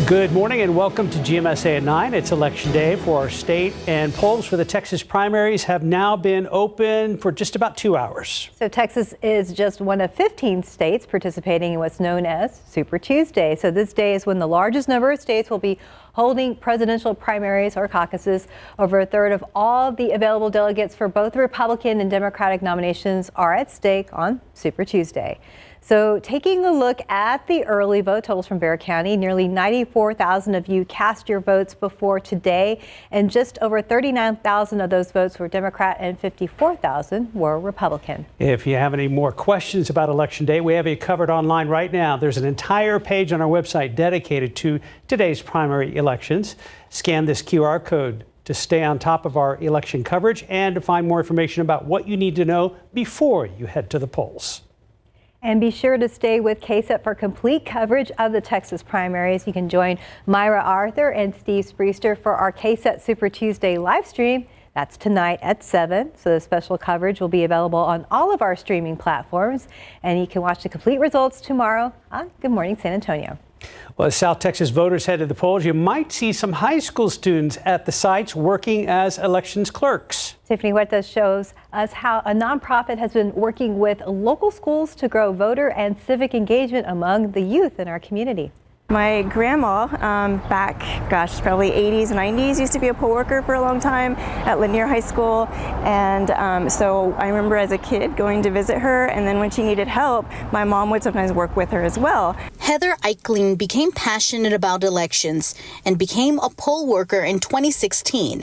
Good morning and welcome to GMSA at 9. It's election day for our state, and polls for the Texas primaries have now been open for just about 2 hours. So Texas is just one of 15 states participating in what's known as Super Tuesday. So this day is when the largest number of states will be holding presidential primaries or caucuses. Over a third of all the available delegates for both the Republican and Democratic nominations are at stake on Super Tuesday. So taking a look at the early vote totals from Bexar County, nearly 94,000 of you cast your votes before today, and just over 39,000 of those votes were Democrat and 54,000 were Republican. If you have any more questions about Election Day, we have you covered online right now. There's an entire page on our website dedicated to today's primary elections. Scan this QR code to stay on top of our election coverage and to find more information about what you need to know before you head to the polls. And be sure to stay with KSAT for complete coverage of the Texas primaries. You can join Myra Arthur and Steve Spriester for our KSAT Super Tuesday live stream. That's tonight at 7. So the special coverage will be available on all of our streaming platforms. And you can watch the complete results tomorrow on Good Morning San Antonio. Well, as South Texas voters head to the polls, you might see some high school students at the sites working as elections clerks. Tiffany Huerta shows us how a nonprofit has been working with local schools to grow voter and civic engagement among the youth in our community. My grandma, back, probably 80s, 90s, used to be a poll worker for a long time at Lanier High School. And so I remember as a kid going to visit her, and then when she needed help, my mom would sometimes work with her as well. Heather Eichling became passionate about elections and became a poll worker in 2016.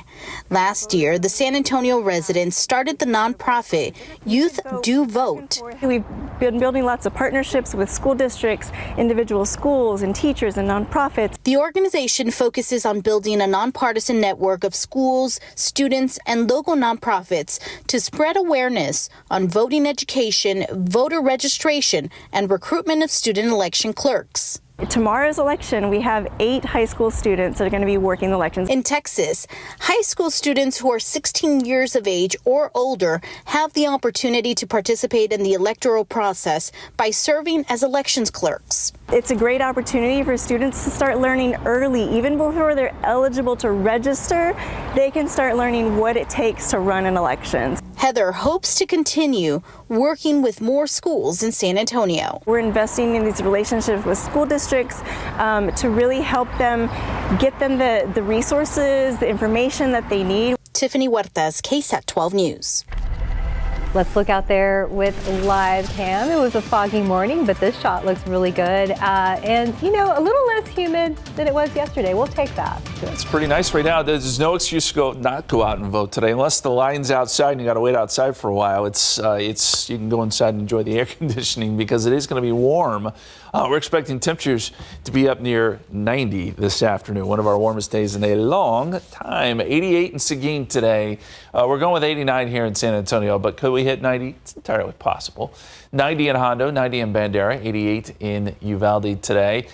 Last year, the San Antonio residents started the nonprofit Youth Do Vote. We've been building lots of partnerships with school districts, individual schools, and teachers and nonprofits. The organization focuses on building a nonpartisan network of schools, students, and local nonprofits to spread awareness on voting education, voter registration, and recruitment of student election clerks. Tomorrow's election, we have 8 high school students that are going to be working the elections. In Texas, high school students who are 16 years of age or older have the opportunity to participate in the electoral process by serving as elections clerks. It's a great opportunity for students to start learning early. Even before they're eligible to register, they can start learning what it takes to run an election. Heather hopes to continue working with more schools in San Antonio. We're investing in these relationships with school districts to really help them, get them the resources, the information that they need. Tiffany Huertas, KSAT 12 News. Let's look out there with live cam. It was a foggy morning, but this shot looks really good. And, you know, a little less humid than it was yesterday. We'll take that. Yeah, it's pretty nice right now. There's no excuse to not go out and vote today, unless the line's outside and you got to wait outside for a while. It's you can go inside and enjoy the air conditioning because it is going to be warm. We're expecting temperatures to be up near 90 this afternoon. One of our warmest days in a long time. 88 in Seguin today. We're going with 89 here in San Antonio, but could we hit 90? It's entirely possible. 90 in Hondo, 90 in Bandera, 88 in Uvalde today.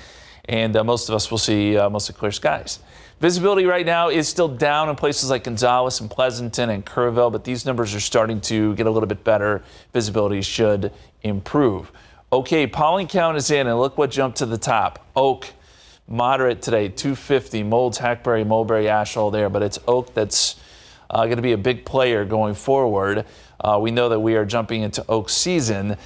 And most of us will see mostly clear skies. Visibility right now is still down in places like Gonzales and Pleasanton and Kerrville, but these numbers are starting to get a little bit better. Visibility should improve. Okay, pollen count is in, and look what jumped to the top. Oak, moderate today, 250. Molds, Hackberry, Mulberry, Ash, all there, but it's Oak that's going to be a big player going forward. We know that we are jumping into Oak season.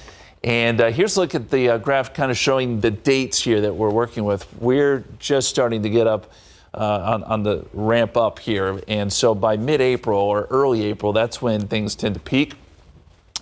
And here's a look at the graph kind of showing the dates here that we're working with. We're just starting to get up on the ramp up here. And so by mid-April or early April, that's when things tend to peak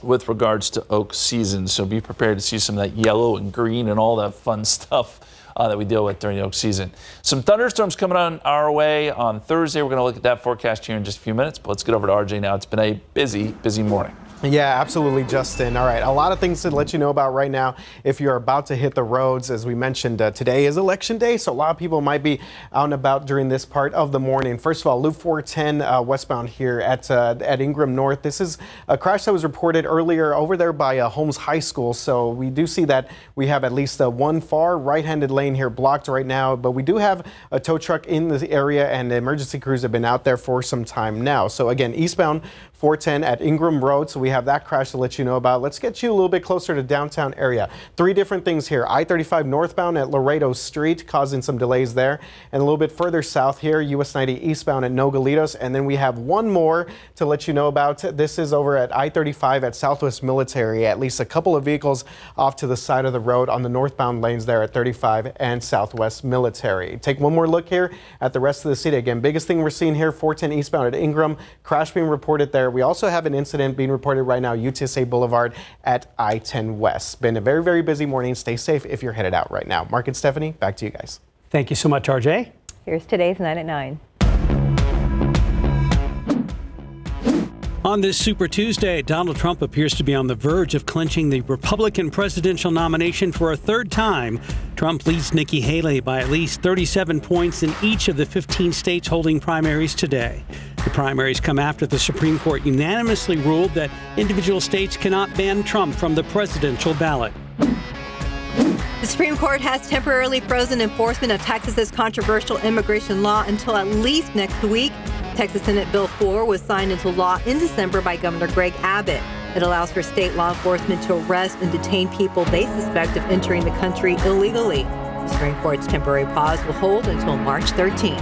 with regards to oak season. So be prepared to see some of that yellow and green and all that fun stuff that we deal with during the oak season. Some thunderstorms coming on our way on Thursday. We're going to look at that forecast here in just a few minutes, but let's get over to RJ now. It's been a busy morning. Yeah, absolutely, Justin. All right, a lot of things to let you know about right now if you're about to hit the roads. As we mentioned, today is election day, so a lot of people might be out and about during this part of the morning. First of all, Loop 410 westbound here at Ingram North. This is a crash that was reported earlier over there by Holmes High School, so we do see that we have at least one far right-handed lane here blocked right now, but we do have a tow truck in the area, and the emergency crews have been out there for some time now. So again, eastbound 410 at Ingram Road. So we have that crash to let you know about. Let's get you a little bit closer to downtown area. 3 different things here. I-35 northbound at Laredo Street, causing some delays there. And a little bit further south here, US 90 eastbound at Nogalitos. And then we have one more to let you know about. This is over at I-35 at Southwest Military. At least a couple of vehicles off to the side of the road on the northbound lanes there at 35 and Southwest Military. Take one more look here at the rest of the city. Again, biggest thing we're seeing here, 410 eastbound at Ingram. Crash being reported there. We also have an incident being reported right now, UTSA Boulevard at I-10 West. Been a very, very busy morning. Stay safe if you're headed out right now. Mark and Stephanie, back to you guys. Thank you so much, RJ. Here's today's 9 at 9. On this Super Tuesday, Donald Trump appears to be on the verge of clinching the Republican presidential nomination for a third time. Trump leads Nikki Haley by at least 37 points in each of the 15 states holding primaries today. The primaries come after the Supreme Court unanimously ruled that individual states cannot ban Trump from the presidential ballot. The Supreme Court has temporarily frozen enforcement of Texas's controversial immigration law until at least next week. Texas Senate Bill 4 was signed into law in December by Governor Greg Abbott. It allows for state law enforcement to arrest and detain people they suspect of entering the country illegally. The Supreme Court's temporary pause will hold until March 13.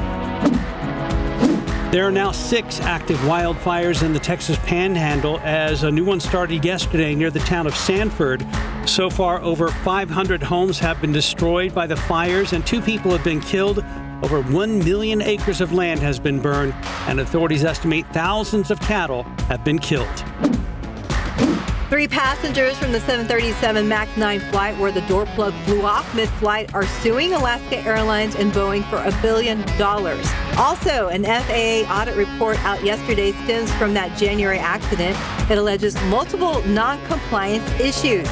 There are now 6 active wildfires in the Texas Panhandle as a new one started yesterday near the town of Sanford. So far, over 500 homes have been destroyed by the fires and 2 people have been killed. Over 1 million acres of land has been burned, and authorities estimate thousands of cattle have been killed. 3 passengers from the 737 MAX 9 flight where the door plug flew off mid-flight are suing Alaska Airlines and Boeing for $1 billion. Also, an FAA audit report out yesterday stems from that January accident. It alleges multiple non-compliance issues.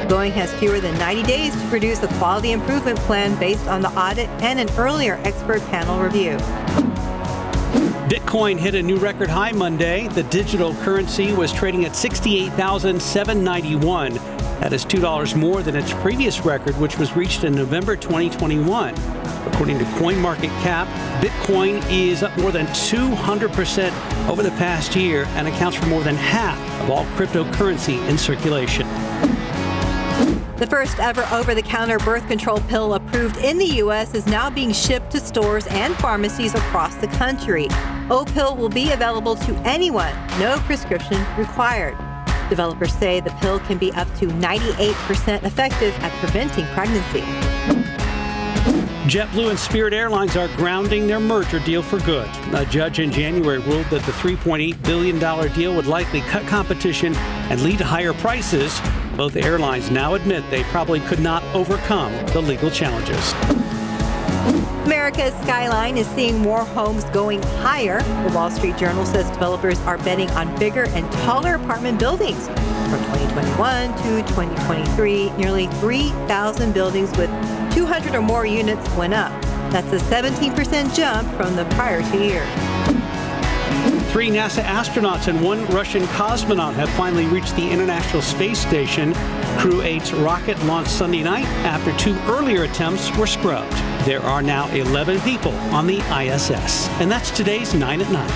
Boeing has fewer than 90 days to produce a quality improvement plan based on the audit and an earlier expert panel review. Bitcoin hit a new record high Monday. The digital currency was trading at $68,791. That is $2 more than its previous record, which was reached in November 2021. According to CoinMarketCap, Bitcoin is up more than 200% over the past year and accounts for more than half of all cryptocurrency in circulation. The first ever over-the-counter birth control pill approved in the U.S. is now being shipped to stores and pharmacies across the country. O-Pill will be available to anyone, no prescription required. Developers say the pill can be up to 98% effective at preventing pregnancy. JetBlue and Spirit Airlines are grounding their merger deal for good. A judge in January ruled that the $3.8 billion deal would likely cut competition and lead to higher prices. Both airlines now admit they probably could not overcome the legal challenges. America's skyline is seeing more homes going higher. The Wall Street Journal says developers are betting on bigger and taller apartment buildings. From 2021 to 2023, nearly 3,000 buildings with 200 or more units went up. That's a 17% jump from the prior 2 years. 3 NASA astronauts and 1 Russian cosmonaut have finally reached the International Space Station. Crew 8's rocket launched Sunday night after 2 earlier attempts were scrubbed. There are now 11 people on the ISS. And that's today's 9 at 9.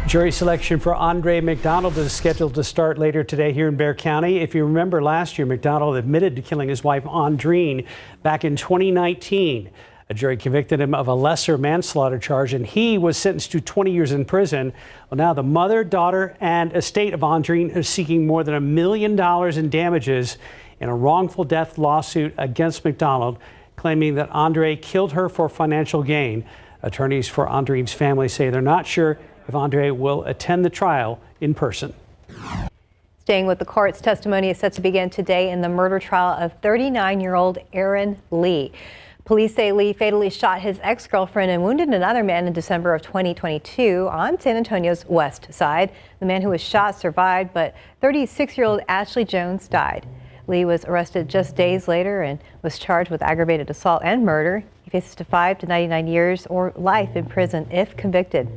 Jury selection for Andre McDonald is scheduled to start later today here in Bexar County. If you remember last year, McDonald admitted to killing his wife, Andreen, back in 2019. A jury convicted him of a lesser manslaughter charge, and he was sentenced to 20 years in prison. Well, now the mother, daughter, and estate of Andreen are seeking more than $1 million in damages in a wrongful death lawsuit against McDonald, claiming that Andre killed her for financial gain. Attorneys for Andreen's family say they're not sure if Andre will attend the trial in person. Staying with the court's testimony is set to begin today in the murder trial of 39-year-old Aaron Lee. Police say Lee fatally shot his ex-girlfriend and wounded another man in December of 2022 on San Antonio's west side. The man who was shot survived, but 36-year-old Ashley Jones died. Lee was arrested just days later and was charged with aggravated assault and murder. He faces 5 to 99 years or life in prison if convicted.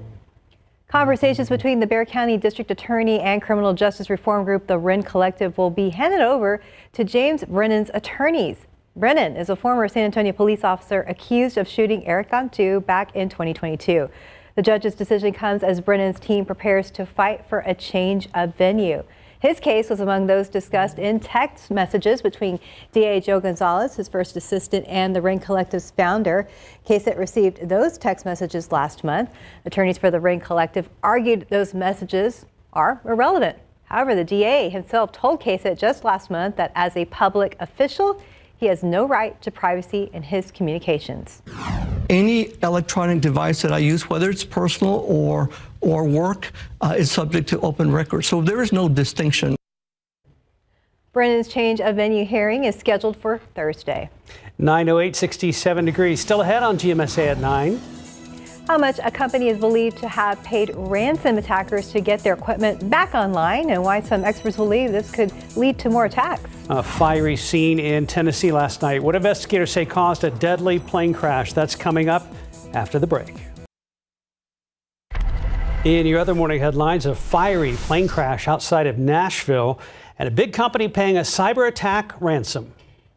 Conversations between the Bexar County District Attorney and Criminal Justice Reform Group, the Wren Collective, will be handed over to James Brennan's attorneys. Brennan is a former San Antonio police officer accused of shooting Eric Gantu back in 2022. The judge's decision comes as Brennan's team prepares to fight for a change of venue. His case was among those discussed in text messages between DA Joe Gonzalez, his first assistant, and the Ring Collective's founder. KSAT received those text messages last month. Attorneys for the Ring Collective argued those messages are irrelevant. However, the DA himself told KSAT just last month that as a public official, he has no right to privacy in his communications. Any electronic device that I use, whether it's personal or work, is subject to open record. So there is no distinction. Brennan's change of venue hearing is scheduled for Thursday. 9:08, 67 degrees. Still ahead on GMSA at 9. How much a company is believed to have paid ransom attackers to get their equipment back online, and why some experts believe this could lead to more attacks. A fiery scene in Tennessee last night. What investigators say caused a deadly plane crash. That's coming up after the break. In your other morning headlines, a fiery plane crash outside of Nashville and a big company paying a cyber attack ransom.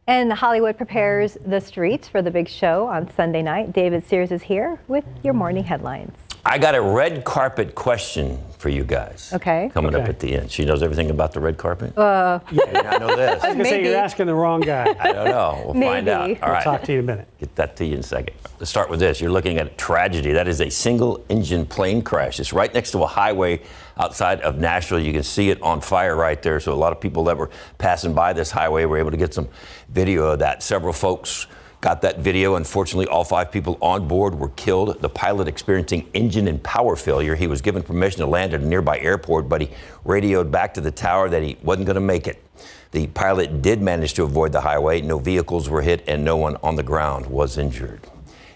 And Hollywood prepares the streets for the big show on Sunday night. David Sears is here with your morning headlines. I got a red carpet question for you guys. Okay. Coming up at the end. She knows everything about the red carpet? Yeah. I know this. I was going to say, you're asking the wrong guy. I don't know. We'll find out. All We'll right. talk to you in a minute. Get that to you in a second. Let's start with this. You're looking at a tragedy. That is a single engine plane crash. It's right next to a highway outside of Nashville. You can see it on fire right there. So a lot of people that were passing by this highway were able to get some video of that. Several folks got that video. Unfortunately, all 5 people on board were killed. The pilot experiencing engine and power failure. He was given permission to land at a nearby airport, but he radioed back to the tower that he wasn't going to make it. The pilot did manage to avoid the highway. No vehicles were hit and no one on the ground was injured.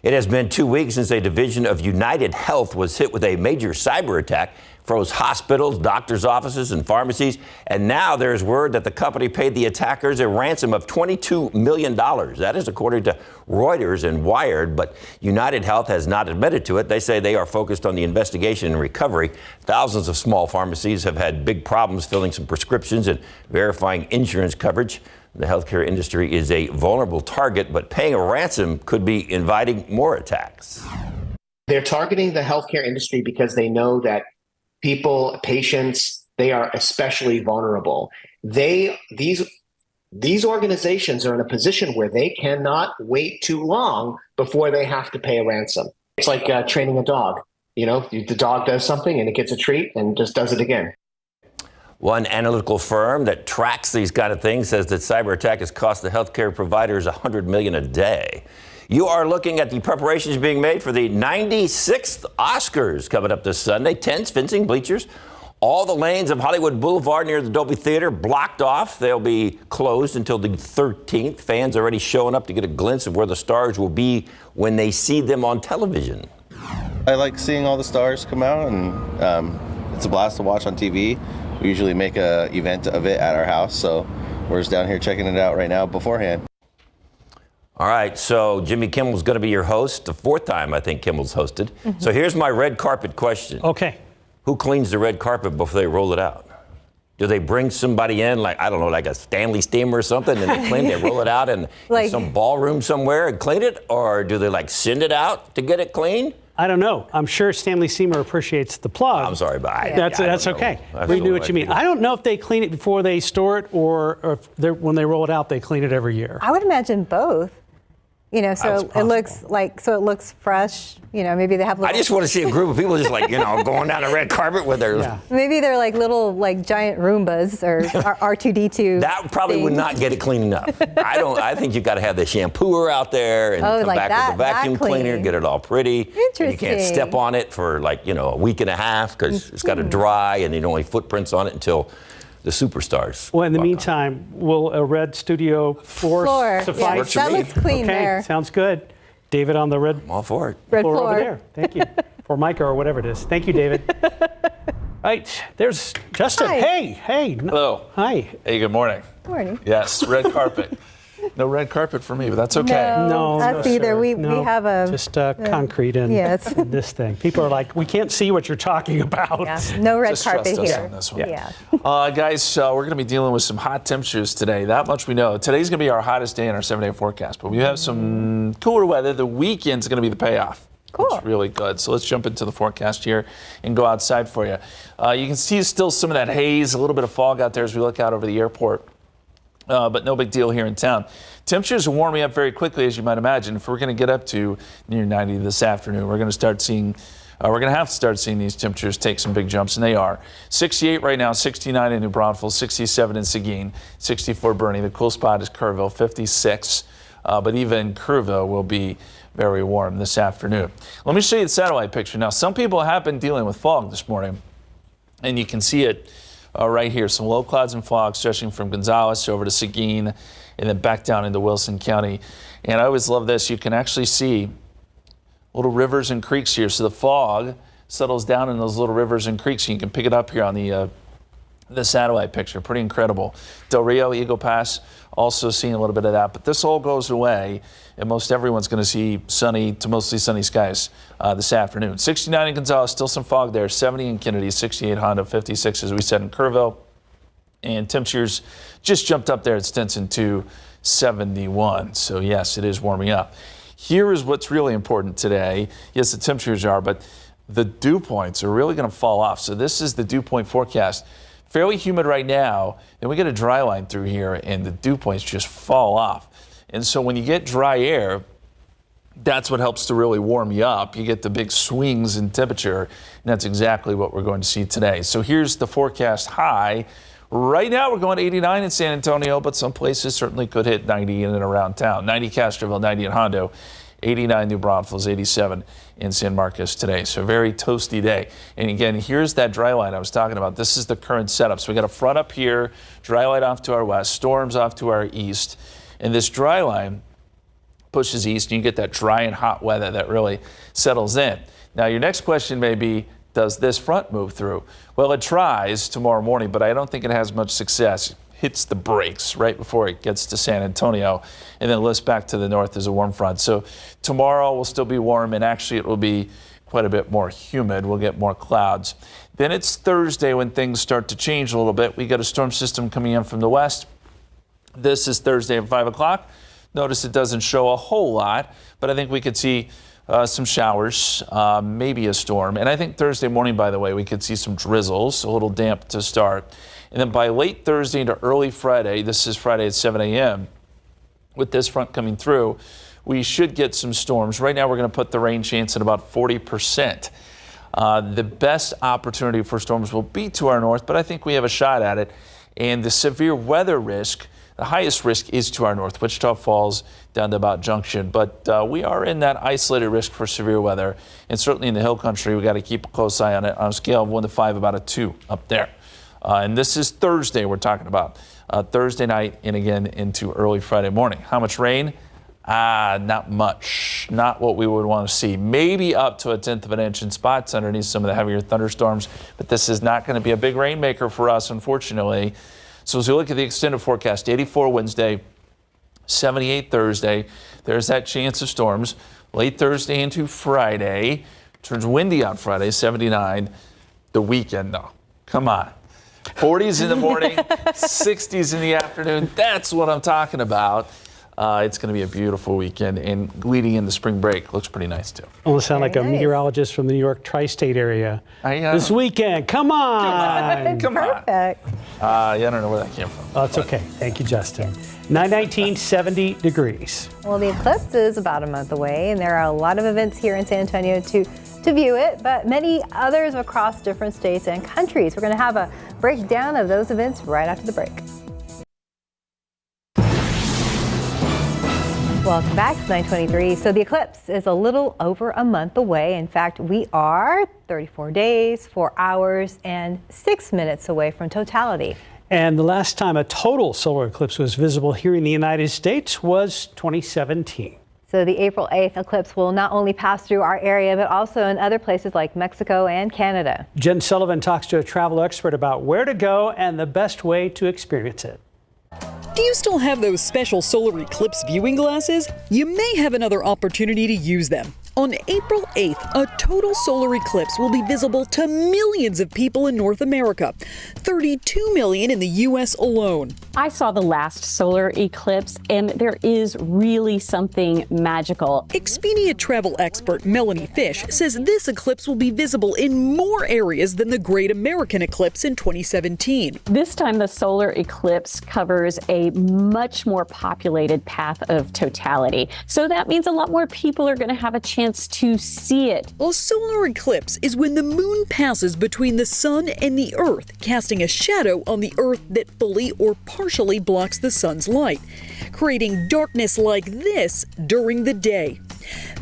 It has been 2 weeks since a division of United Health was hit with a major cyber attack, froze hospitals, doctors' offices, and pharmacies. And now there's word that the company paid the attackers a ransom of $22 million. That is according to Reuters and Wired, but United Health has not admitted to it. They say they are focused on the investigation and recovery. Thousands of small pharmacies have had big problems filling some prescriptions and verifying insurance coverage. The healthcare industry is a vulnerable target, but paying a ransom could be inviting more attacks. They're targeting the healthcare industry because they know that patients, they are especially vulnerable. These organizations are in a position where they cannot wait too long before they have to pay a ransom. It's like training a dog. You know, the dog does something and it gets a treat and just does it again. One analytical firm that tracks these kind of things says that cyber attack has cost the healthcare providers $100 million a day. You are looking at the preparations being made for the 96th Oscars coming up this Sunday. Tents, fencing, bleachers, all the lanes of Hollywood Boulevard near the Dolby Theater blocked off. They'll be closed until the 13th. Fans already showing up to get a glimpse of where the stars will be when they see them on television. I like seeing all the stars come out, and it's a blast to watch on TV. We usually make an event of it at our house, so we're just down here checking it out right now beforehand. All right, so Jimmy Kimmel's going to be your host, the 4th time I think Kimmel's hosted. So here's my red carpet question. Okay. Who cleans the red carpet before they roll it out? Do they bring somebody in, like, I don't know, like a Stanley steamer or something, and they clean, they roll it out in some ballroom somewhere and clean it? Or do they, like, send it out to get it cleaned? I don't know. I'm sure Stanley Steamer appreciates the plug. I'm sorry, but that's okay. We knew what you mean. I don't know if they clean it before they store it or if when they roll it out, they clean it every year. I would imagine both. You know, so it looks fresh. You know, maybe they have. I just want to see a group of people just like, you know, going down the red carpet with their. Yeah. Maybe they're like little giant Roombas or R2D2. That probably would not get it clean enough. I think you got to have the shampooer out there and come back with the vacuum cleaner, get it all pretty. Interesting. And you can't step on it for a week and a half because it's got to dry and you only footprints on it until the superstars. Well, in the meantime, will a red studio floor suffice? Yeah, that looks clean there. Sounds good. David on the red. I'm all for it. Red floor floor over there. Thank you. Or Micah or whatever it is. Thank you, David. Right, there's Justin. Hi. Hey. Hello. Hi. Hey, good morning. Morning. Yes, red carpet. No red carpet for me, but that's okay. No, us no, either. sir. We No, have a just concrete in this thing. People are like, we can't see what you're talking about. no red Just carpet trust us here. on this one. Yeah. Guys, we're going to be dealing with some hot temperatures today. That much we know. Today's going to be our hottest day in our 7-day forecast, but we have some cooler weather. The weekend's going to be the payoff. Cool. Looks really good. So let's jump into the forecast here and go outside for you. You can see still some of that haze, a little bit of fog out there as we look out over the airport. But no big deal here in town. Temperatures are warming up very quickly, as you might imagine. If we're going to get up to near 90 this afternoon, we're going to start seeing, we're going to have to start seeing these temperatures take some big jumps, and they are. 68 right now, 69 in New Braunfels, 67 in Seguin, 64 Bernie. The cool spot is Kerrville, 56. But even Kerrville will be very warm this afternoon. Let me show you the satellite picture. Now, some people have been dealing with fog this morning, and you can see it right here. Some low clouds and fog stretching from Gonzales over to Seguin and then back down into Wilson County. And I always love this. You can actually see little rivers and creeks here. So the fog settles down in those little rivers and creeks. You can pick it up here on the satellite picture. Pretty incredible. Del Rio, Eagle Pass, also seeing a little bit of that. But this all goes away, and most everyone's going to see sunny to mostly sunny skies this afternoon. 69 in Gonzales, still some fog there. 70 in Kennedy, 68 Honda, 56 as we said in Kerrville. And temperatures just jumped up there at Stinson to 71. So yes, it is warming up. Here is what's really important today. Yes, the temperatures are, but the dew points are really going to fall off. So this is the dew point forecast. Fairly humid right now, then we get a dry line through here and the dew points just fall off. And so when you get dry air, that's what helps to really warm you up. You get the big swings in temperature, and that's exactly what we're going to see today. So here's the forecast high. Right now we're going to 89 in San Antonio, but some places certainly could hit 90 in and around town. 90 Castroville, 90 in Hondo, 89 New Braunfels, 87 in San Marcos today. So a very toasty day. And again, here's that dry line I was talking about. This is the current setup. So we got a front up here, dry line off to our west, storms off to our east. And this dry line pushes east, and you get that dry and hot weather that really settles in. Now, your next question may be, does this front move through? Well, it tries tomorrow morning, but I don't think it has much success. Hits the brakes right before it gets to San Antonio and then lifts back to the north as a warm front. So tomorrow will still be warm, and actually it will be quite a bit more humid. We'll get more clouds. Then it's Thursday when things start to change a little bit. We got a storm system coming in from the west. This is Thursday at 5 o'clock. Notice it doesn't show a whole lot, but I think we could see some showers, maybe a storm. And I think Thursday morning, by the way, we could see some drizzles, a little damp to start. And then by late Thursday into early Friday, this is Friday at 7 a.m., with this front coming through, we should get some storms. Right now, we're going to put the rain chance at about 40%. The best opportunity for storms will be to our north, but I think we have a shot at it. And the severe weather risk, the highest risk is to our north, Wichita Falls down to about Junction. But we are in that isolated risk for severe weather. And certainly in the hill country, we got to keep a close eye on it. On a scale of 1 to 5, about a 2 up there. And this is Thursday we're talking about. Thursday night and again into early Friday morning. How much rain? Not much. Not what we would want to see. Maybe up to 1/10 of an inch in spots underneath some of the heavier thunderstorms. But this is not going to be a big rainmaker for us, unfortunately. So as we look at the extended forecast, 84 Wednesday, 78 Thursday. There's that chance of storms. Late Thursday into Friday. Turns windy on Friday, 79. The weekend, no. Come on. 40s in the morning, 60s in the afternoon. That's what I'm talking about. It's going to be a beautiful weekend, and leading into spring break looks pretty nice too. Almost sound like Very a nice. meteorologist from the New York tri-state area. This weekend, come on. Come on. Perfect. I don't know where that came from. Oh, it's okay. Thank you, Justin. 919, 70 degrees. Well, the eclipse is about a month away, and there are a lot of events here in San Antonio to view it, but many others across different states and countries. We're going to have a breakdown of those events right after the break. Welcome back to 923. So the eclipse is a little over a month away. In fact, we are 34 days, 4 hours, and 6 minutes away from totality. And the last time a total solar eclipse was visible here in the United States was 2017. So the April 8th eclipse will not only pass through our area, but also in other places like Mexico and Canada. Jen Sullivan talks to a travel expert about where to go and the best way to experience it. Do you still have those special solar eclipse viewing glasses? You may have another opportunity to use them. On April 8th, a total solar eclipse will be visible to millions of people in North America, 32 million in the U.S. alone. I saw the last solar eclipse, and there is really something magical. Expedia travel expert Melanie Fish says this eclipse will be visible in more areas than the Great American Eclipse in 2017. This time, the solar eclipse covers a much more populated path of totality. So that means a lot more people are going to have a chance to see it. A solar eclipse is when the moon passes between the sun and the earth, casting a shadow on the earth that fully or partially blocks the sun's light, creating darkness like this during the day.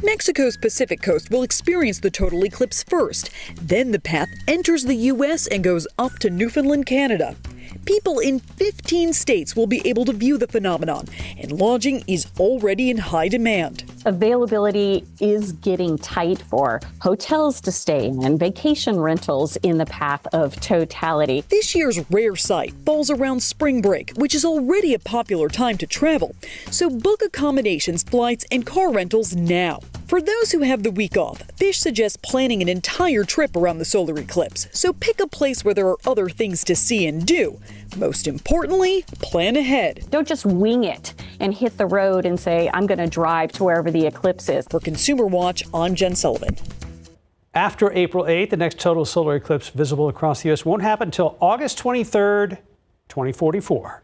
Mexico's Pacific coast will experience the total eclipse first. Then the path enters the U.S. and goes up to Newfoundland, Canada. People in 15 states will be able to view the phenomenon, and lodging is already in high demand. Availability is getting tight for hotels to stay in and vacation rentals in the path of totality. This year's rare sight falls around spring break, which is already a popular time to travel. So book accommodations, flights, and car rentals now. For those who have the week off, Fish suggests planning an entire trip around the solar eclipse. So pick a place where there are other things to see and do. Most importantly, plan ahead. Don't just wing it and hit the road and say, I'm going to drive to wherever the eclipse is. For Consumer Watch, I'm Jen Sullivan. After April 8th, the next total solar eclipse visible across the U.S. won't happen until August 23rd, 2044.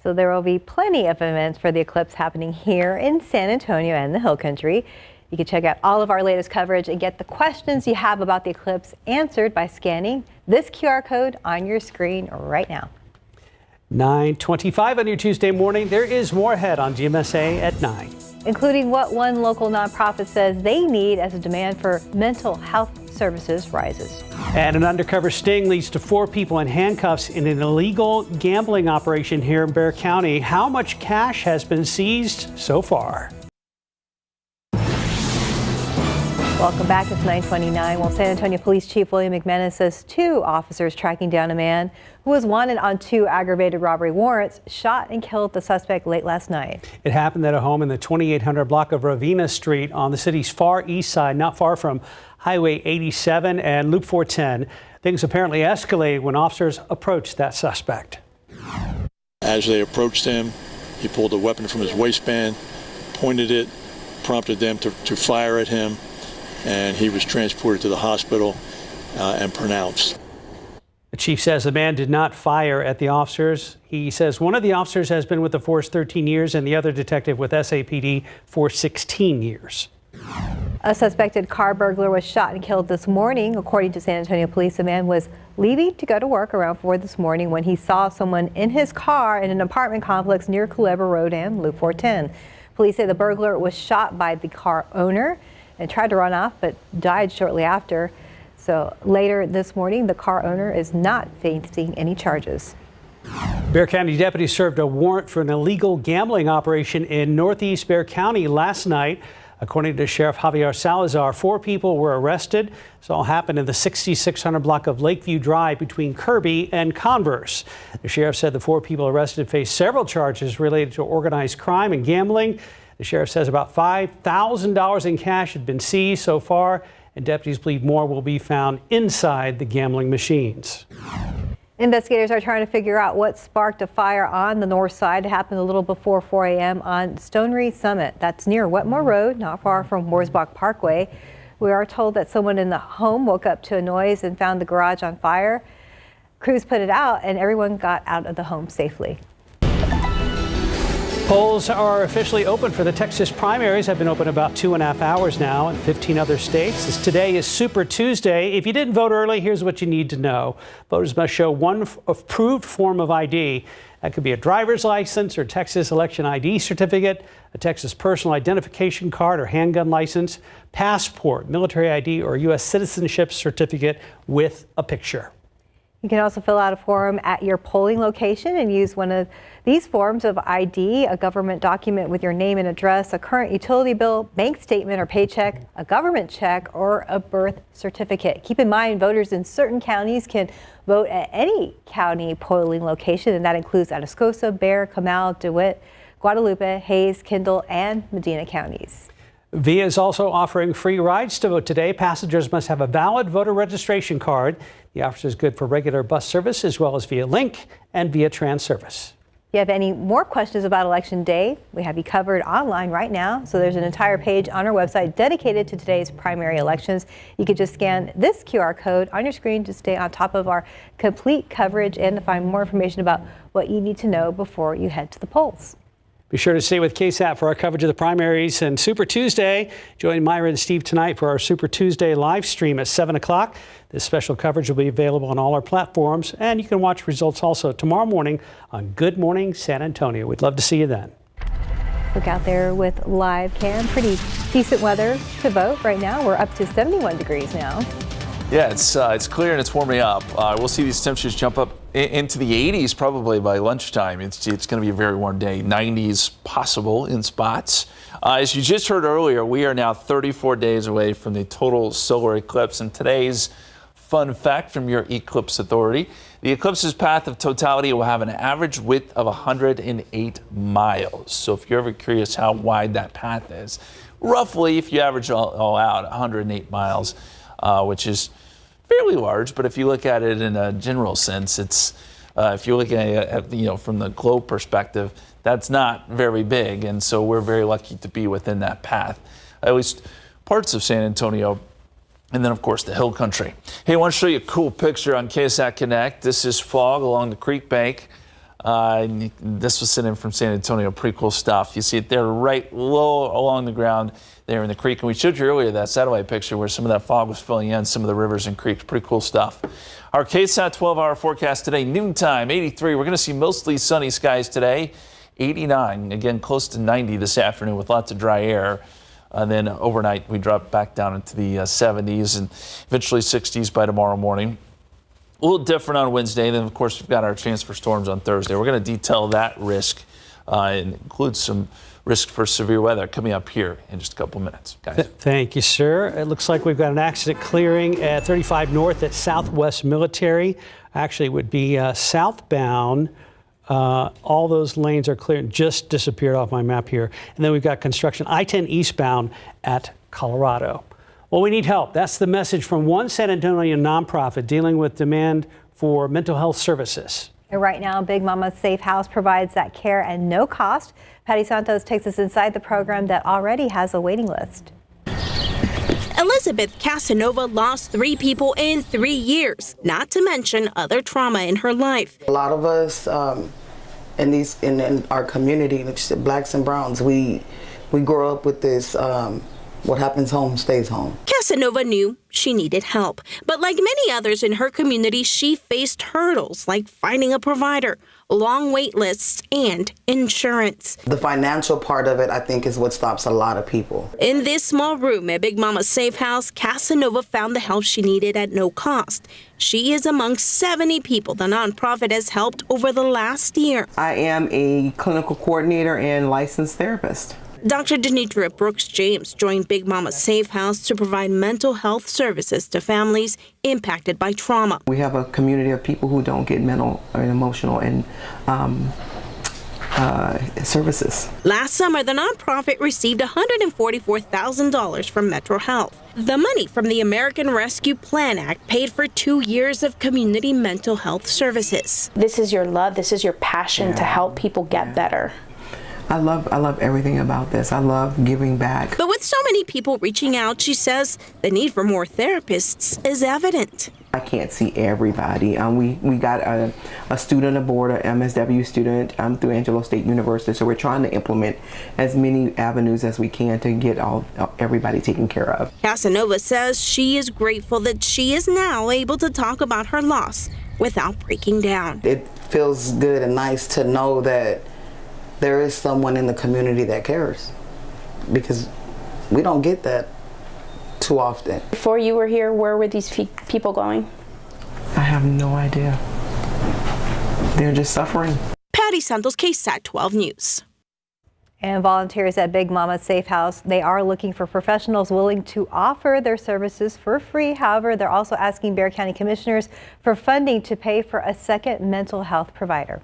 So there will be plenty of events for the eclipse happening here in San Antonio and the Hill Country. You can check out all of our latest coverage and get the questions you have about the eclipse answered by scanning this QR code on your screen right now. 9:25 on your Tuesday morning. There is more ahead on GMSA at 9. Including what one local nonprofit says they need as the demand for mental health services rises. And an undercover sting leads to 4 people in handcuffs in an illegal gambling operation here in Bexar County. How much cash has been seized so far? Welcome back. It's 9:29. Well, San Antonio Police Chief William McManus says 2 officers tracking down a man who was wanted on 2 aggravated robbery warrants shot and killed the suspect late last night. It happened at a home in the 2800 block of Ravina Street on the city's far east side, not far from Highway 87 and Loop 410. Things apparently escalated when officers approached that suspect. As they approached him, he pulled a weapon from his waistband, pointed it, prompted them to fire at him, and he was transported to the hospital and pronounced. The chief says the man did not fire at the officers. He says one of the officers has been with the force 13 years and the other detective with SAPD for 16 years. A suspected car burglar was shot and killed this morning. According to San Antonio police, the man was leaving to go to work around 4 this morning when he saw someone in his car in an apartment complex near Culebra Road and Loop 410. Police say the burglar was shot by the car owner and tried to run off but died shortly after. So later this morning, the car owner is not facing any charges. Bexar County deputies served a warrant for an illegal gambling operation in northeast Bexar County last night. According to Sheriff Javier Salazar, 4 people were arrested. This all happened in the 6600 block of Lakeview Drive between Kirby and Converse. The sheriff said the 4 people arrested face several charges related to organized crime and gambling. The sheriff says about $5,000 in cash had been seized so far, and deputies believe more will be found inside the gambling machines. Investigators are trying to figure out what sparked a fire on the north side. It happened a little before 4 a.m. on Stonery Summit. That's near Wetmore Road, not far from Worsbach Parkway. We are told that someone in the home woke up to a noise and found the garage on fire. Crews put it out and everyone got out of the home safely. Polls are officially open for the Texas primaries. Have been open about 2.5 hours now in 15 other states. Today is Super Tuesday. If you didn't vote early, here's what you need to know. Voters must show one approved form of ID. That could be a driver's license or Texas election ID certificate, a Texas personal identification card or handgun license, passport, military ID, or U.S. citizenship certificate with a picture. You can also fill out a form at your polling location and use one of these forms of ID, a government document with your name and address, a current utility bill, bank statement or paycheck, a government check, or a birth certificate. Keep in mind, voters in certain counties can vote at any county polling location, and that includes Atascosa, Bexar, Comal, DeWitt, Guadalupe, Hayes, Kendall, and Medina counties. VIA is also offering free rides to vote today. Passengers must have a valid voter registration card. The offer is good for regular bus service as well as VIA Link and VIA Trans service. If you have any more questions about Election Day, we have you covered online right now. So there's an entire page on our website dedicated to today's primary elections. You could just scan this QR code on your screen to stay on top of our complete coverage and to find more information about what you need to know before you head to the polls. Be sure to stay with KSAT for our coverage of the primaries and Super Tuesday. Join Myra and Steve tonight for our Super Tuesday live stream at 7 o'clock. This special coverage will be available on all our platforms, and you can watch results also tomorrow morning on Good Morning San Antonio. We'd love to see you then. Look out there with live cam. Pretty decent weather to vote right now. We're up to 71 degrees now. Yeah, it's clear and it's warming up. We'll see these temperatures jump up into the 80s probably by lunchtime. It's going to be a very warm day. 90s possible in spots. As you just heard earlier, we are now 34 days away from the total solar eclipse. And today's fun fact from your Eclipse Authority: the eclipse's path of totality will have an average width of 108 miles. So if you're ever curious how wide that path is, roughly, if you average all out, 108 miles. Which is fairly large, but if you look at it in a general sense, it's if you're looking at from the globe perspective, that's not very big, and so we're very lucky to be within that path, at least parts of San Antonio, and then of course the hill country. Hey, I want to show you a cool picture on KSAT Connect. This is fog along the creek bank. This was sent in from San Antonio. Pretty cool stuff. You see it there right low along the ground there in the creek. And we showed you earlier that satellite picture where some of that fog was filling in some of the rivers and creeks. Pretty cool stuff. Our KSAT 12-hour forecast today, noontime, 83. We're going to see mostly sunny skies today. 89, again, close to 90 this afternoon with lots of dry air. And then overnight, we drop back down into the 70s and eventually 60s by tomorrow morning. A little different on Wednesday. Then, of course, we've got our chance for storms on Thursday. We're going to detail that risk and include some risk for severe weather coming up here in just a couple minutes. Guys. Thank you, sir. It looks like we've got an accident clearing at 35 North at Southwest Military. Actually, it would be southbound. All those lanes are clear. Just disappeared off my map here. And then we've got construction I-10 eastbound at Colorado. Well, we need help. That's the message from one San Antonio nonprofit dealing with demand for mental health services. And right now, Big Mama Safe House provides that care at no cost. Patty Santos takes us inside the program that already has a waiting list. Elizabeth Casanova lost 3 people in 3 years, not to mention other trauma in her life. A lot of us in our community, blacks and browns, we grow up with this. What happens home stays home. Casanova knew she needed help, but like many others in her community, she faced hurdles like finding a provider, long wait lists, and insurance. The financial part of it, I think, is what stops a lot of people. In this small room at Big Mama Safe House, Casanova found the help she needed at no cost. She is among 70 people the nonprofit has helped over the last year. I am a clinical coordinator and licensed therapist. Dr. Denitra Brooks James joined Big Mama Safe House to provide mental health services to families impacted by trauma. We have a community of people who don't get mental and emotional and services. Last summer, the nonprofit received $144,000 from Metro Health. The money from the American Rescue Plan Act paid for 2 years of community mental health services. This is your love, this is your passion to help people get better. I love everything about this. I love giving back. But with so many people reaching out, she says the need for more therapists is evident. I can't see everybody. We got a student aboard, an MSW student through Angelo State University, so we're trying to implement as many avenues as we can to get everybody taken care of. Casanova says she is grateful that she is now able to talk about her loss without breaking down. It feels good and nice to know that there is someone in the community that cares, because we don't get that too often. Before you were here, where were these people going? I have no idea. They're just suffering. Patty Santos, KSAT 12 News. And volunteers at Big Mama Safe House, they are looking for professionals willing to offer their services for free. However, they're also asking Bexar County commissioners for funding to pay for a second mental health provider.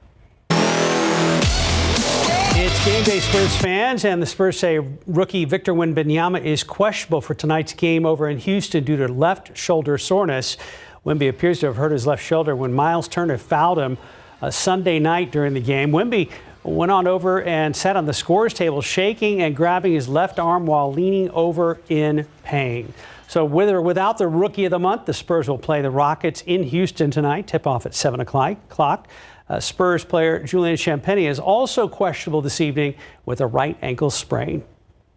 It's game day, Spurs fans, and the Spurs say rookie Victor Wembanyama is questionable for tonight's game over in Houston due to left shoulder soreness. Wemby appears to have hurt his left shoulder when Miles Turner fouled him Sunday night during the game. Wemby went on over and sat on the scores table, shaking and grabbing his left arm while leaning over in pain. So with or without the Rookie of the Month, the Spurs will play the Rockets in Houston tonight. Tip-off at 7 o'clock. Spurs player Julian Champagnie is also questionable this evening with a right ankle sprain.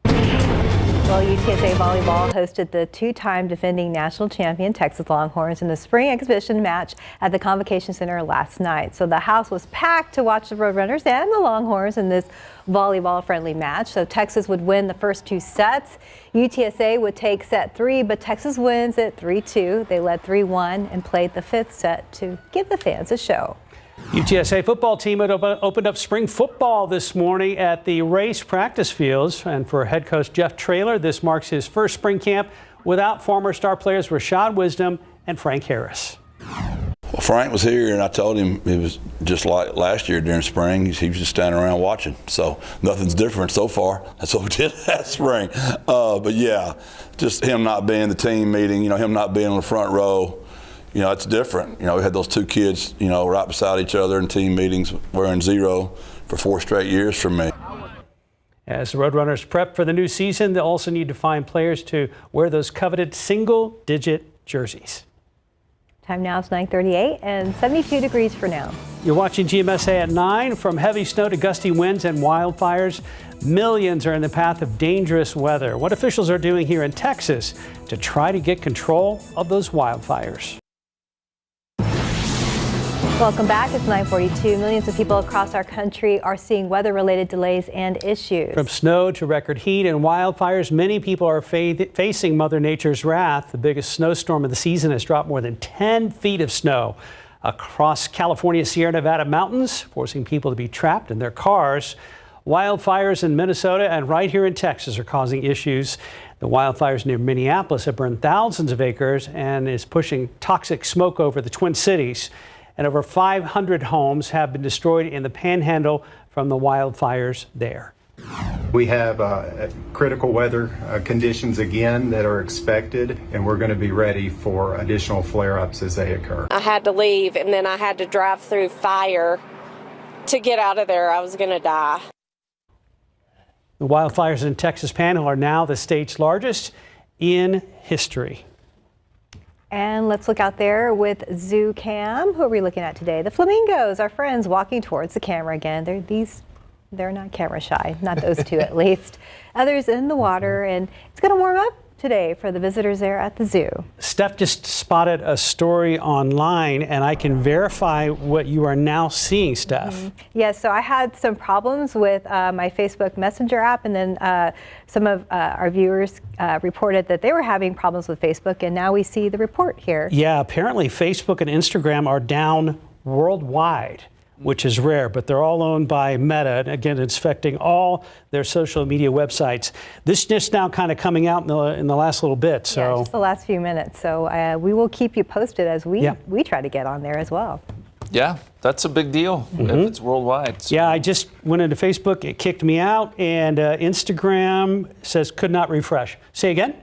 Well, UTSA volleyball hosted the two-time defending national champion Texas Longhorns in the spring exhibition match at the Convocation Center last night. So the house was packed to watch the Roadrunners and the Longhorns in this volleyball-friendly match. So Texas would win the first two sets. UTSA would take set 3, but Texas wins at 3-2. They led 3-1 and played the fifth set to give the fans a show. UTSA football team had opened up spring football this morning at the race practice fields. And for head coach Jeff Traylor, this marks his first spring camp without former star players Rashad Wisdom and Frank Harris. Well, Frank was here, and I told him it was just like last year during spring. He was just standing around watching. So nothing's different so far. That's what we did last spring. But yeah, just him not being the team meeting, him not being on the front row. It's different. We had those two kids, right beside each other in team meetings wearing 0 for 4 straight years from me. As the Roadrunners prep for the new season, they'll also need to find players to wear those coveted single-digit jerseys. Time now is 9:38 and 72 degrees for now. You're watching GMSA at 9. From heavy snow to gusty winds and wildfires, millions are in the path of dangerous weather. What officials are doing here in Texas to try to get control of those wildfires. Welcome back. It's 9:42. Millions of people across our country are seeing weather-related delays and issues. From snow to record heat and wildfires, many people are facing Mother Nature's wrath. The biggest snowstorm of the season has dropped more than 10 feet of snow across California's Sierra Nevada mountains, forcing people to be trapped in their cars. Wildfires in Minnesota and right here in Texas are causing issues. The wildfires near Minneapolis have burned thousands of acres and is pushing toxic smoke over the Twin Cities. And over 500 homes have been destroyed in the Panhandle from the wildfires there. We have critical weather conditions again that are expected, and we're going to be ready for additional flare-ups as they occur. I had to leave, and then I had to drive through fire to get out of there. I was going to die. The wildfires in Texas Panhandle are now the state's largest in history. And let's look out there with Zoo Cam. Who are we looking at today? The flamingos, our friends, walking towards the camera again. They're not camera shy, not those two at least. Others in the water, and it's going to warm up today for the visitors there at the zoo. Steph just spotted a story online, and I can verify what you are now seeing, Steph. Mm-hmm. Yes, so I had some problems with my Facebook Messenger app, and then some of our viewers reported that they were having problems with Facebook, and now we see the report here. Yeah, apparently Facebook and Instagram are down worldwide, which is rare, but they're all owned by Meta. And again, it's affecting all their social media websites. This is just now kind of coming out in the last little bit. So yeah, just the last few minutes. So we will keep you posted as we try to get on there as well. Yeah, that's a big deal if it's worldwide. So. Yeah, I just went into Facebook. It kicked me out. And Instagram says could not refresh. Say again?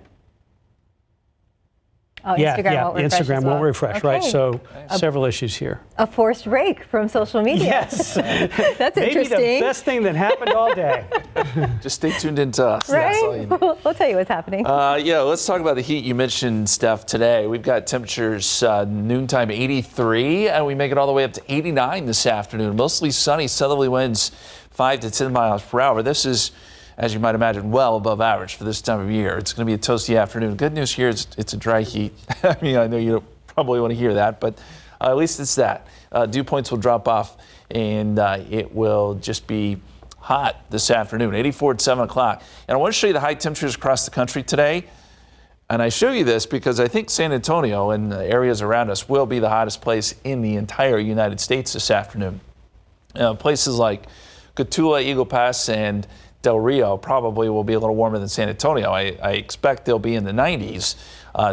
Oh, Instagram won't refresh. Okay. Right? So several issues here. A forced break from social media. Yes. That's maybe interesting. Maybe the best thing that happened all day. Just stay tuned into us. Right? That's all you need. We'll tell you what's happening. Yeah, let's talk about the heat you mentioned, Steph, today. We've got temperatures noontime 83, and we make it all the way up to 89 this afternoon. Mostly sunny, southerly winds 5 to 10 miles per hour. This is, as you might imagine, well above average for this time of year. It's going to be a toasty afternoon. Good news here is it's a dry heat. I mean, I know you don't probably want to hear that, but at least it's that. Dew points will drop off, and it will just be hot this afternoon, 84 at 7 o'clock. And I want to show you the high temperatures across the country today. And I show you this because I think San Antonio and the areas around us will be the hottest place in the entire United States this afternoon. Places like Cotulla, Eagle Pass, and Del Rio probably will be a little warmer than San Antonio. I expect they'll be in the 90s.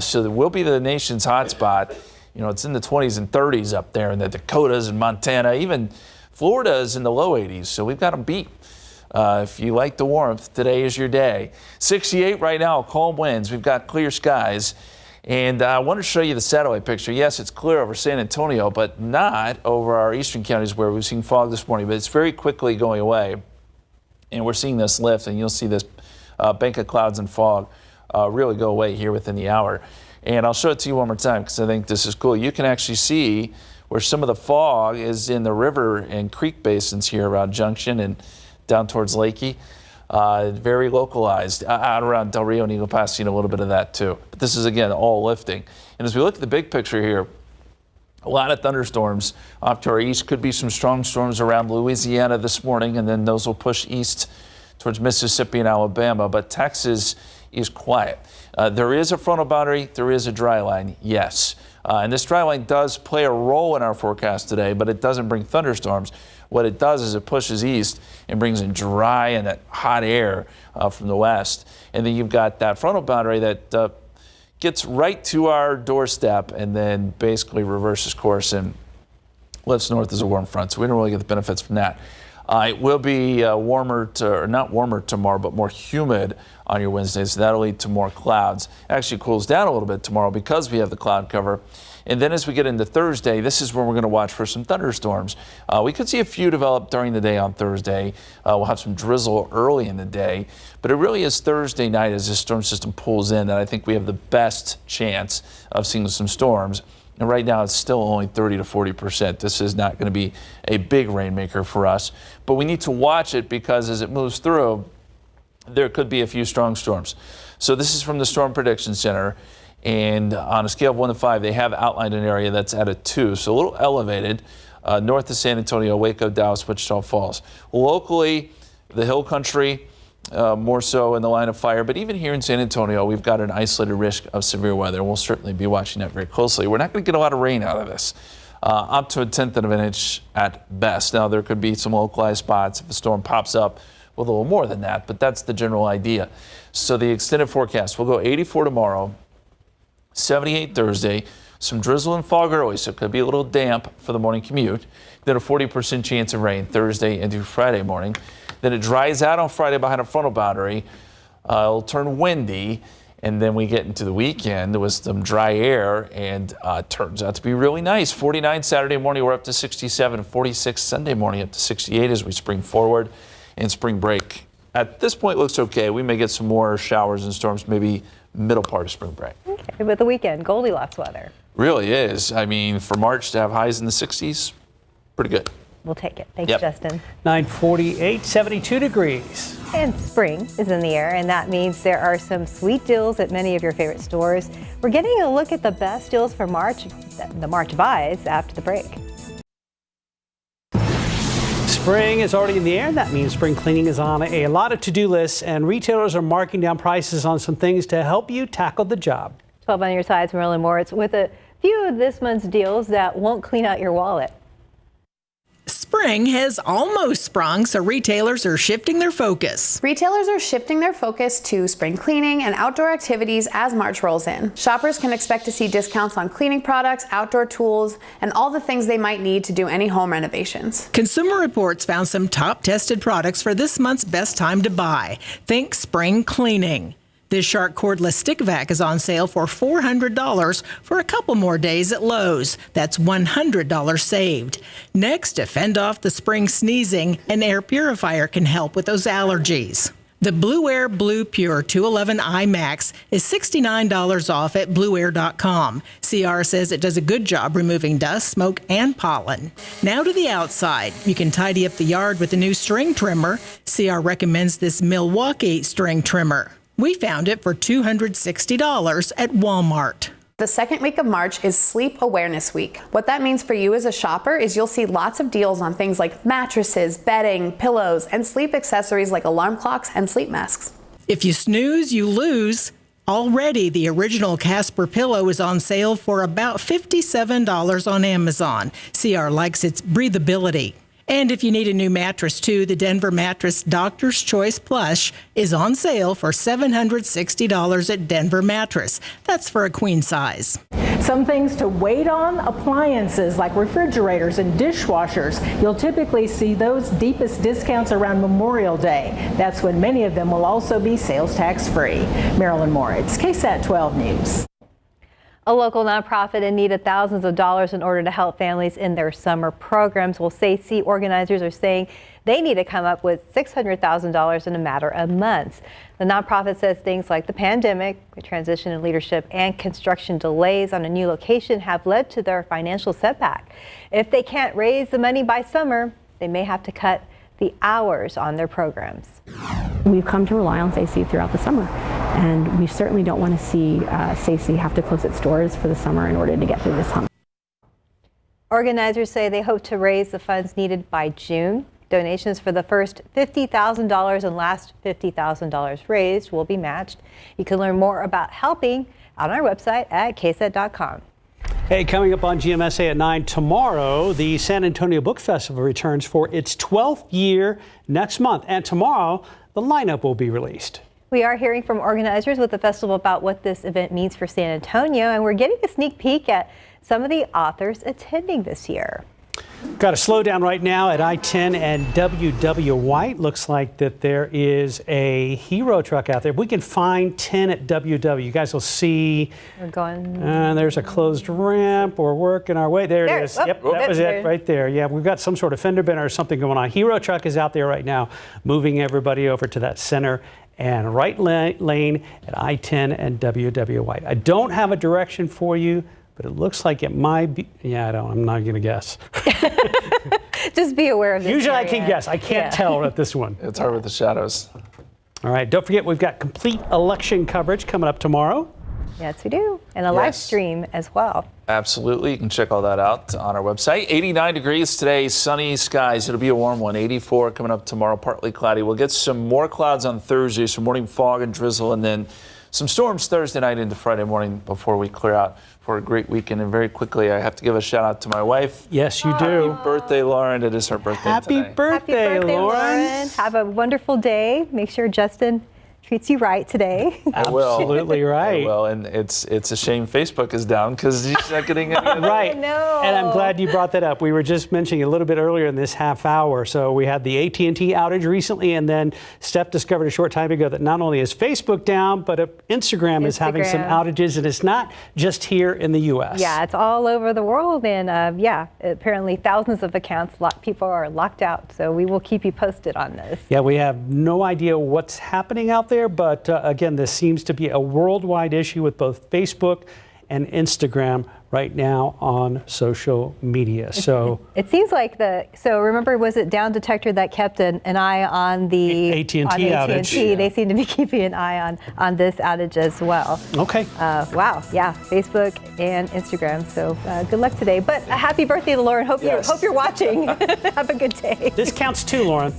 So it will be the nation's hotspot. It's in the 20s and 30s up there in the Dakotas and Montana. Even Florida is in the low 80s, so we've got them beat. If you like the warmth, today is your day. 68 right now, calm winds. We've got clear skies. And I want to show you the satellite picture. Yes, it's clear over San Antonio, but not over our eastern counties where we've seen fog this morning. But it's very quickly going away. And we're seeing this lift, and you'll see this bank of clouds and fog really go away here within the hour. And I'll show it to you one more time because I think this is cool. You can actually see where some of the fog is in the river and creek basins here around Junction and down towards Lakey. Very localized. Out around Del Rio and Eagle Pass, seen a little bit of that too. But this is, again, all lifting. And as we look at the big picture here, a lot of thunderstorms off to our east. Could be some strong storms around Louisiana this morning, and then those will push east towards Mississippi and Alabama. But Texas is quiet. There is a frontal boundary. There is a dry line, yes. And this dry line does play a role in our forecast today, but it doesn't bring thunderstorms. What it does is it pushes east and brings in dry and that hot air from the west. And then you've got that frontal boundary that gets right to our doorstep and then basically reverses course and lifts north as a warm front. So we don't really get the benefits from that. It will be warmer, or not warmer tomorrow, but more humid on your Wednesday. So that'll lead to more clouds. Actually cools down a little bit tomorrow because we have the cloud cover. And then as we get into Thursday, this is where we're going to watch for some thunderstorms. We could see a few develop during the day on Thursday. We'll have some drizzle early in the day. But it really is Thursday night as this storm system pulls in that I think we have the best chance of seeing some storms. And right now it's still only 30 to 40%. This is not going to be a big rainmaker for us. But we need to watch it because as it moves through, there could be a few strong storms. So this is from the Storm Prediction Center. And on a scale of 1 to 5, they have outlined an area that's at a 2, so a little elevated north of San Antonio, Waco, Dallas, Wichita Falls. Locally, the hill country, more so in the line of fire, but even here in San Antonio, we've got an isolated risk of severe weather. We'll certainly be watching that very closely. We're not going to get a lot of rain out of this, up to 1/10 of an inch at best. Now, there could be some localized spots if a storm pops up with a little more than that, but that's the general idea. So the extended forecast, we'll go 84 tomorrow. 78 Thursday, some drizzle and fog early, so it could be a little damp for the morning commute. Then a 40% chance of rain Thursday into Friday morning. Then it dries out on Friday behind a frontal boundary. It'll turn windy, and then we get into the weekend with some dry air, and it turns out to be really nice. 49 Saturday morning, we're up to 67. 46 Sunday morning, up to 68 as we spring forward. And spring break at this point looks okay. We may get some more showers and storms, maybe middle part of spring break. Okay, but the weekend, Goldilocks weather. Really is. I mean, for March to have highs in the 60s, pretty good. We'll take it. Thanks, Justin. 9:48, 72 degrees. And spring is in the air, and that means there are some sweet deals at many of your favorite stores. We're getting a look at the best deals for March, the March buys after the break. Spring is already in the air, and that means spring cleaning is on a lot of to-do lists, and retailers are marking down prices on some things to help you tackle the job. 12 on your side's Marilyn Moritz with a few of this month's deals that won't clean out your wallet. Spring has almost sprung, so retailers are shifting their focus. Retailers are shifting their focus to spring cleaning and outdoor activities as March rolls in. Shoppers can expect to see discounts on cleaning products, outdoor tools, and all the things they might need to do any home renovations. Consumer Reports found some top tested products for this month's best time to buy. Think spring cleaning. This Shark cordless stick vac is on sale for $400 for a couple more days at Lowe's. That's $100 saved. Next, to fend off the spring sneezing, an air purifier can help with those allergies. The Blue Air Blue Pure 211i Max is $69 off at blueair.com. CR says it does a good job removing dust, smoke, and pollen. Now to the outside. You can tidy up the yard with the new string trimmer. CR recommends this Milwaukee string trimmer. We found it for $260 at Walmart. The second week of March is Sleep Awareness Week. What that means for you as a shopper is you'll see lots of deals on things like mattresses, bedding, pillows, and sleep accessories like alarm clocks and sleep masks. If you snooze, you lose. Already, the original Casper pillow is on sale for about $57 on Amazon. CR likes its breathability. And if you need a new mattress too, the Denver Mattress Doctor's Choice Plush is on sale for $760 at Denver Mattress. That's for a queen size. Some things to wait on: appliances like refrigerators and dishwashers. You'll typically see those deepest discounts around Memorial Day. That's when many of them will also be sales tax free. Marilyn Moritz, KSAT 12 News. A local nonprofit in need of thousands of dollars in order to help families in their summer programs. Well, KSAT organizers are saying they need to come up with $600,000 in a matter of months. The nonprofit says things like the pandemic, the transition in leadership, and construction delays on a new location have led to their financial setback. If they can't raise the money by summer, they may have to cut the hours on their programs. We've come to rely on KSAT throughout the summer, and we certainly don't want to see KSAT have to close its doors for the summer in order to get through this hump. Organizers say they hope to raise the funds needed by June. Donations for the first $50,000 and last $50,000 raised will be matched. You can learn more about helping on our website at ksat.com. Hey, coming up on GMSA at 9 tomorrow, the San Antonio Book Festival returns for its 12th year next month. And tomorrow, the lineup will be released. We are hearing from organizers with the festival about what this event means for San Antonio, and we're getting a sneak peek at some of the authors attending this year. Got a slowdown right now at I-10 and WW White. Looks like that there is a hero truck out there. If we can find 10 at WW, you guys will see. We're going. There's a closed ramp. We're working our way. There it is. Oh, Yep, that was it right there. Yeah, we've got some sort of fender bender or something going on. Hero truck is out there right now, moving everybody over to that center and right lane at I-10 and WW White. I don't have a direction for you, but it looks like it might be. Yeah, I'm not going to guess. Just be aware of this. Usually area. I can guess. I can't tell at this one. It's hard with the shadows. All right, don't forget we've got complete election coverage coming up tomorrow. Yes, we do. And a live stream as well. Absolutely. You can check all that out on our website. 89 degrees today, sunny skies. It'll be a warm one. 84 coming up tomorrow, partly cloudy. We'll get some more clouds on Thursday, some morning fog and drizzle, and then some storms Thursday night into Friday morning before we clear out for a great weekend. And very quickly, I have to give a shout out to my wife. Yes, you do. Happy birthday, Lauren. It is her birthday today. Happy birthday, Lauren. Have a wonderful day. Make sure Justin treats you right today. I will. Absolutely right. I will. And it's a shame Facebook is down because he's not getting any of Right. No. And I'm glad you brought that up. We were just mentioning a little bit earlier in this half hour. So we had the AT&T outage recently, and then Steph discovered a short time ago that not only is Facebook down, but Instagram is having some outages, and it's not just here in the U.S. Yeah, it's all over the world, and apparently thousands of accounts, people are locked out. So we will keep you posted on this. Yeah, we have no idea what's happening out there, but again, this seems to be a worldwide issue with both Facebook and Instagram right now on social media. So it seems like remember, was it Down Detector that kept an eye on the AT&T outage? Yeah. They seem to be keeping an eye on this outage as well. Okay. Wow. Yeah. Facebook and Instagram. So good luck today. But a happy birthday to Lauren. Hope you're watching. Have a good day. This counts too, Lauren.